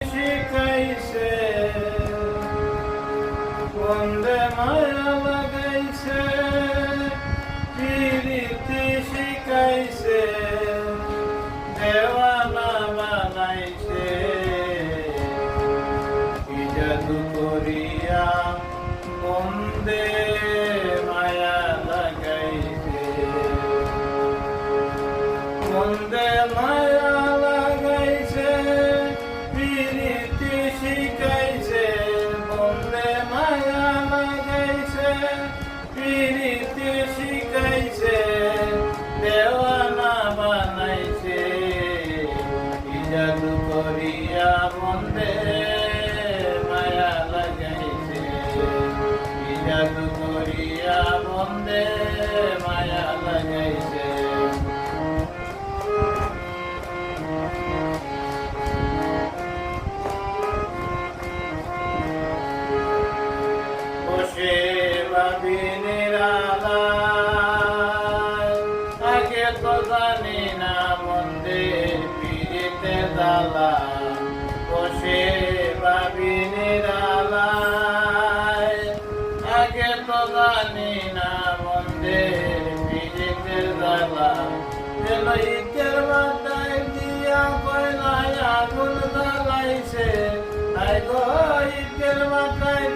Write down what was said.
শিখাইছে বন্দে মায়া লাগাইছে প্রীতি শিখাইছে দেওয়ানা বানাইছে কি জাদু করিয়া বন্দে মায়া লাগাইছে বন্দে মায়া লাগাইছে প্রীতি শিখাইছে বন্দে মায়া লাগাইছে প্রীতি শিখাইছে দেওয়ানা বানাইছে কি জাদু করিয়া বন্দে মায়া লাগাইছে কি জাদু করিয়া বন্দে মায়া লাগাইছে আগে তো জানি না মন্দির পিড়িতে জ্বালা বসে ভাবি নিরালায় আগে তো জানি না মন্দির পিড়িতে জ্বালা যেন ইটের মাথায় দিয়া কয়লায় আগুন জ্বালাইছে আই গো ইটের মাথায়